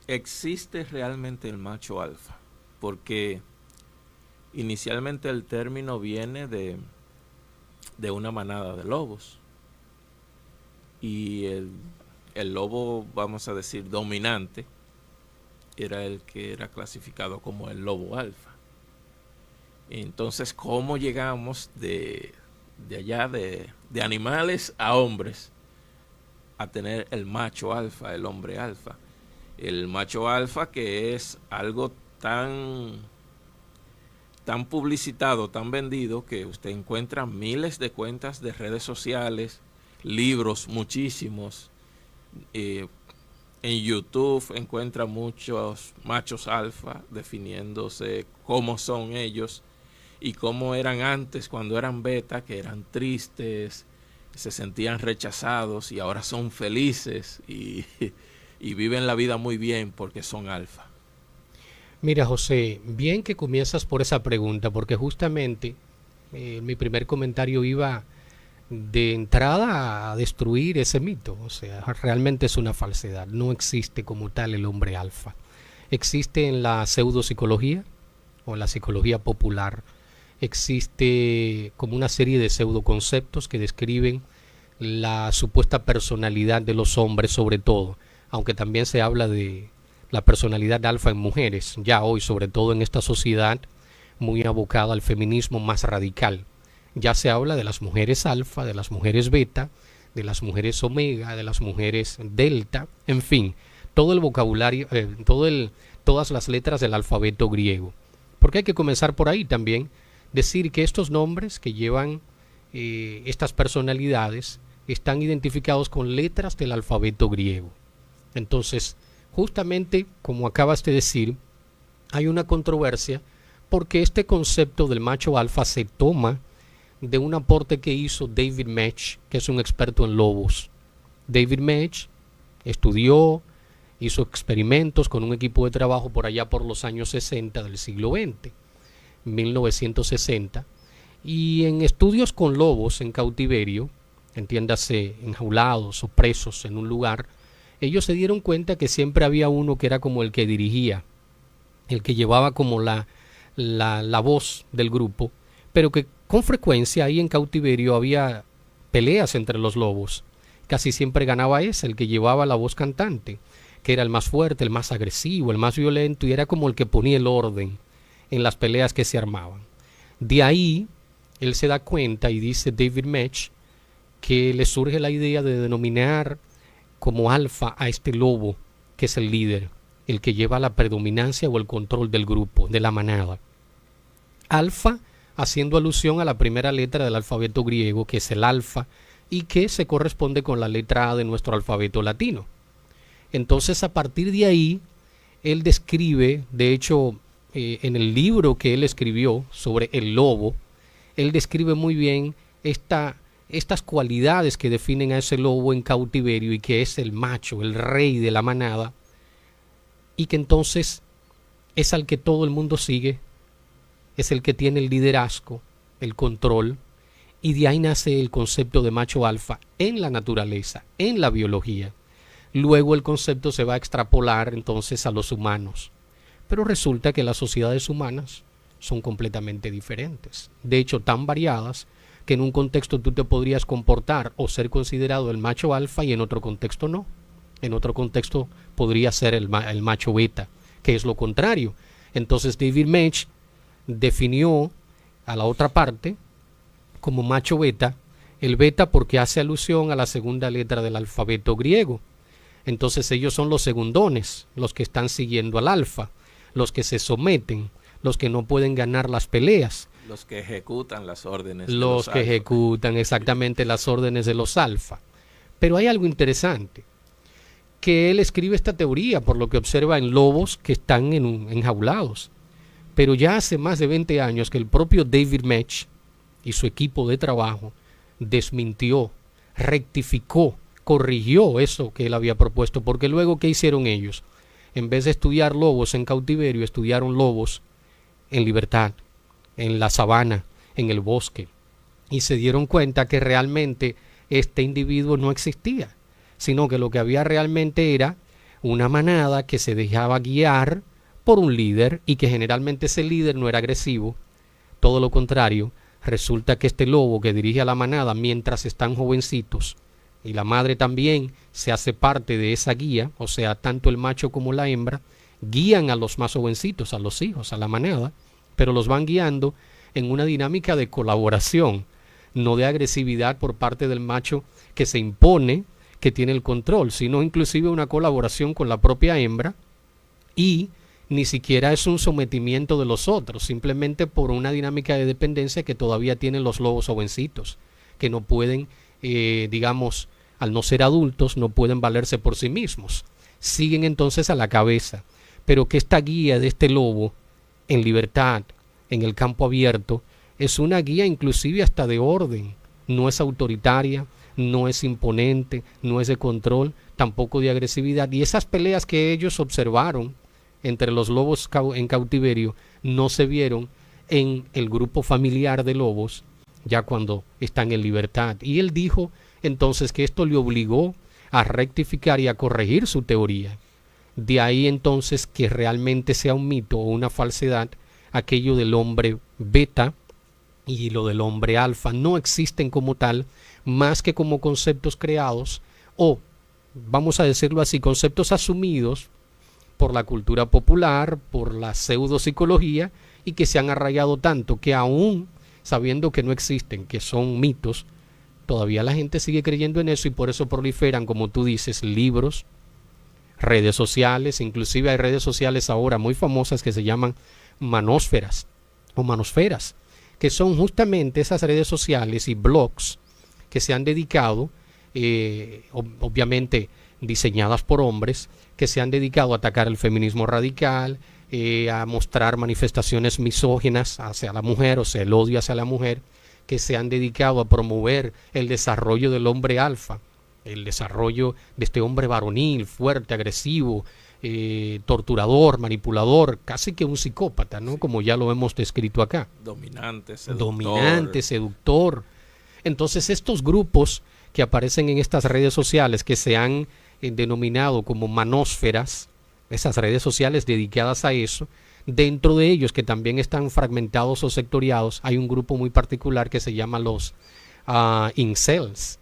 existe realmente el macho alfa, porque inicialmente el término viene de una manada de lobos y el lobo, vamos a decir, dominante, era el que era clasificado como el lobo alfa. Entonces, ¿cómo llegamos de allá, de animales a hombres, a tener el macho alfa, el hombre alfa? El macho alfa, que es algo tan publicitado, tan vendido, que usted encuentra miles de cuentas de redes sociales, libros muchísimos, en YouTube encuentra muchos machos alfa definiéndose cómo son ellos y cómo eran antes cuando eran beta, que eran tristes, se sentían rechazados y ahora son felices y viven la vida muy bien porque son alfa. Mira, José, bien que comienzas por esa pregunta, porque justamente mi primer comentario iba de entrada a destruir ese mito. O sea, realmente es una falsedad. No existe como tal el hombre alfa. Existe en la pseudopsicología o en la psicología popular. Existe como una serie de pseudoconceptos que describen la supuesta personalidad de los hombres, sobre todo, aunque también se habla de la personalidad alfa en mujeres, ya hoy, sobre todo en esta sociedad muy abocada al feminismo más radical. Ya se habla de las mujeres alfa, de las mujeres beta, de las mujeres omega, de las mujeres delta, en fin, todo el vocabulario, todas las letras del alfabeto griego. Porque hay que comenzar por ahí también, decir que estos nombres que llevan estas personalidades están identificados con letras del alfabeto griego. Entonces, justamente como acabas de decir, hay una controversia porque este concepto del macho alfa se toma de un aporte que hizo David Mech, que es un experto en lobos. David Mech estudió, hizo experimentos con un equipo de trabajo por allá por los años 60 del siglo XX, 1960, y en estudios con lobos en cautiverio, entiéndase enjaulados o presos en un lugar, ellos se dieron cuenta que siempre había uno que era como el que dirigía, el que llevaba como la voz del grupo, pero que con frecuencia ahí en cautiverio había peleas entre los lobos. Casi siempre ganaba ese, el que llevaba la voz cantante, que era el más fuerte, el más agresivo, el más violento, y era como el que ponía el orden en las peleas que se armaban. De ahí, él se da cuenta y dice David Mech que le surge la idea de denominar como alfa a este lobo, que es el líder, el que lleva la predominancia o el control del grupo, de la manada. Alfa, haciendo alusión a la primera letra del alfabeto griego, que es el alfa, y que se corresponde con la letra A de nuestro alfabeto latino. Entonces, a partir de ahí, él describe, de hecho, en el libro que él escribió sobre el lobo, él describe muy bien estas cualidades que definen a ese lobo en cautiverio y que es el macho, el rey de la manada, y que entonces es al que todo el mundo sigue, es el que tiene el liderazgo, el control, y de ahí nace el concepto de macho alfa en la naturaleza, en la biología. Luego el concepto se va a extrapolar entonces a los humanos, pero resulta que las sociedades humanas son completamente diferentes, de hecho tan variadas que en un contexto tú te podrías comportar o ser considerado el macho alfa y en otro contexto no. En otro contexto podría ser el macho beta, que es lo contrario. Entonces David Mech definió a la otra parte como macho beta, el beta porque hace alusión a la segunda letra del alfabeto griego. Entonces ellos son los segundones, los que están siguiendo al alfa, los que se someten, los que no pueden ganar las peleas. Los que ejecutan las órdenes. Los que ejecutan exactamente las órdenes de los alfa. Pero hay algo interesante, que él escribe esta teoría por lo que observa en lobos que están enjaulados. Pero ya hace más de 20 años que el propio David Mech y su equipo de trabajo desmintió, rectificó, corrigió eso que él había propuesto, porque luego ¿qué hicieron ellos? En vez de estudiar lobos en cautiverio, estudiaron lobos en libertad, en la sabana, en el bosque, y se dieron cuenta que realmente este individuo no existía, sino que lo que había realmente era una manada que se dejaba guiar por un líder y que generalmente ese líder no era agresivo, todo lo contrario. Resulta que este lobo que dirige a la manada mientras están jovencitos, y la madre también se hace parte de esa guía, o sea, tanto el macho como la hembra, guían a los más jovencitos, a los hijos, a la manada, pero los van guiando en una dinámica de colaboración, no de agresividad por parte del macho que se impone, que tiene el control, sino inclusive una colaboración con la propia hembra, y ni siquiera es un sometimiento de los otros, simplemente por una dinámica de dependencia que todavía tienen los lobos jovencitos, que no pueden, digamos, al no ser adultos, no pueden valerse por sí mismos. Siguen entonces a la cabeza, pero que esta guía de este lobo en libertad, en el campo abierto, es una guía inclusive hasta de orden, no es autoritaria, no es imponente, no es de control, tampoco de agresividad. Y esas peleas que ellos observaron entre los lobos en cautiverio no se vieron en el grupo familiar de lobos ya cuando están en libertad. Y él dijo entonces que esto le obligó a rectificar y a corregir su teoría. De ahí entonces que realmente sea un mito o una falsedad aquello del hombre beta y lo del hombre alfa. No existen como tal, más que como conceptos creados o, vamos a decirlo así, conceptos asumidos por la cultura popular, por la pseudopsicología, y que se han arraigado tanto que aún sabiendo que no existen, que son mitos, todavía la gente sigue creyendo en eso y por eso proliferan, como tú dices, libros, redes sociales, inclusive hay redes sociales ahora muy famosas que se llaman manósferas o manosferas, que son justamente esas redes sociales y blogs que se han dedicado, obviamente diseñadas por hombres, que se han dedicado a atacar el feminismo radical, a mostrar manifestaciones misóginas hacia la mujer, o sea, el odio hacia la mujer, que se han dedicado a promover el desarrollo del hombre alfa, el desarrollo de este hombre varonil, fuerte, agresivo, torturador, manipulador, casi que un psicópata, ¿no? Sí. Como ya lo hemos descrito acá. Dominante, seductor. Entonces estos grupos que aparecen en estas redes sociales que se han denominado como manósferas, esas redes sociales dedicadas a eso, dentro de ellos que también están fragmentados o sectoriados, hay un grupo muy particular que se llama los incels,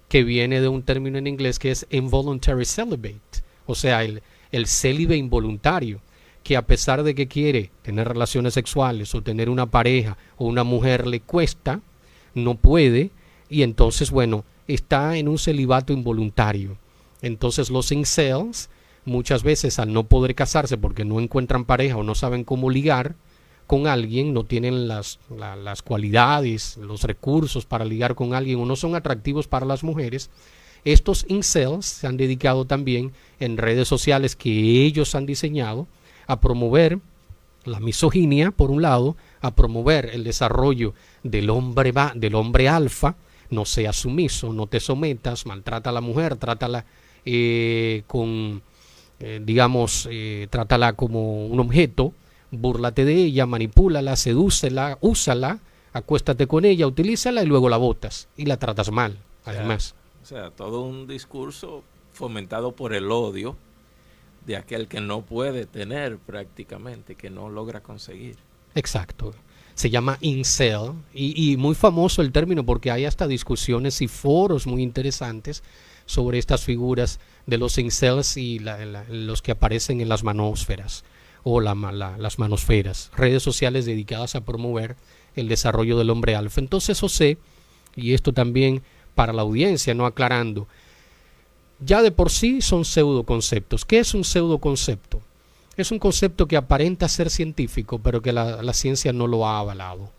que viene de un término en inglés que es involuntary celibate, o sea, el célibe involuntario, que a pesar de que quiere tener relaciones sexuales o tener una pareja o una mujer le cuesta, no puede, y entonces, bueno, está en un celibato involuntario. Entonces los incels, muchas veces al no poder casarse porque no encuentran pareja o no saben cómo ligar con alguien, no tienen las cualidades, los recursos para ligar con alguien o no son atractivos para las mujeres, estos incels se han dedicado también en redes sociales que ellos han diseñado a promover la misoginia, por un lado, a promover el desarrollo del hombre alfa, no seas sumiso, no te sometas, maltrata a la mujer, trátala trátala como un objeto, búrlate de ella, manipúlala, sedúcela, úsala, acuéstate con ella, utilízala y luego la botas y la tratas mal, además. O sea, todo un discurso fomentado por el odio de aquel que no puede tener prácticamente, que no logra conseguir. Exacto. Se llama incel y muy famoso el término porque hay hasta discusiones y foros muy interesantes sobre estas figuras de los incels y los que aparecen en las manósferas o las manosferas, redes sociales dedicadas a promover el desarrollo del hombre alfa. Entonces, José, y esto también para la audiencia, no aclarando, ya de por sí son pseudoconceptos. ¿Qué es un pseudoconcepto? Es un concepto que aparenta ser científico, pero que la ciencia no lo ha avalado,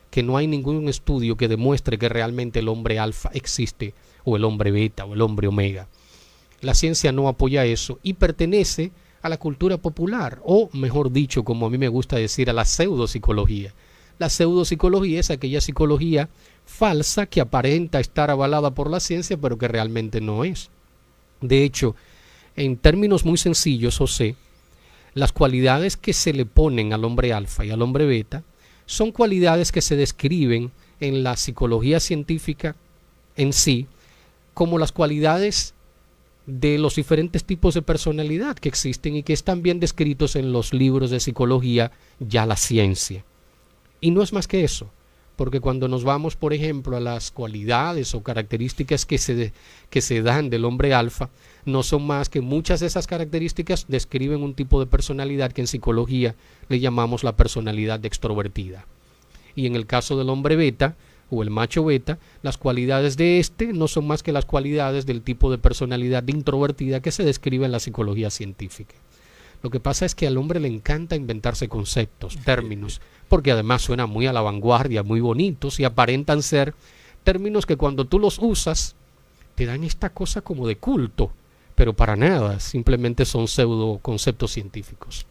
que no hay ningún estudio que demuestre que realmente el hombre alfa existe, o el hombre beta, o el hombre omega. La ciencia no apoya eso y pertenece a la cultura popular, o mejor dicho, como a mí me gusta decir, a la pseudopsicología. La pseudopsicología es aquella psicología falsa que aparenta estar avalada por la ciencia, pero que realmente no es. De hecho, en términos muy sencillos, José, las cualidades que se le ponen al hombre alfa y al hombre beta son cualidades que se describen en la psicología científica en sí como las cualidades de los diferentes tipos de personalidad que existen y que están bien descritos en los libros de psicología, ya la ciencia. Y no es más que eso, porque cuando nos vamos, por ejemplo, a las cualidades o características que se dan del hombre alfa, no son más que muchas de esas características describen un tipo de personalidad que en psicología le llamamos la personalidad extrovertida. Y en el caso del hombre beta, o el macho beta, las cualidades de este no son más que las cualidades del tipo de personalidad introvertida que se describe en la psicología científica. Lo que pasa es que al hombre le encanta inventarse conceptos, términos, porque además suenan muy a la vanguardia, muy bonitos y aparentan ser términos que cuando tú los usas te dan esta cosa como de culto, pero para nada, simplemente son pseudo conceptos científicos.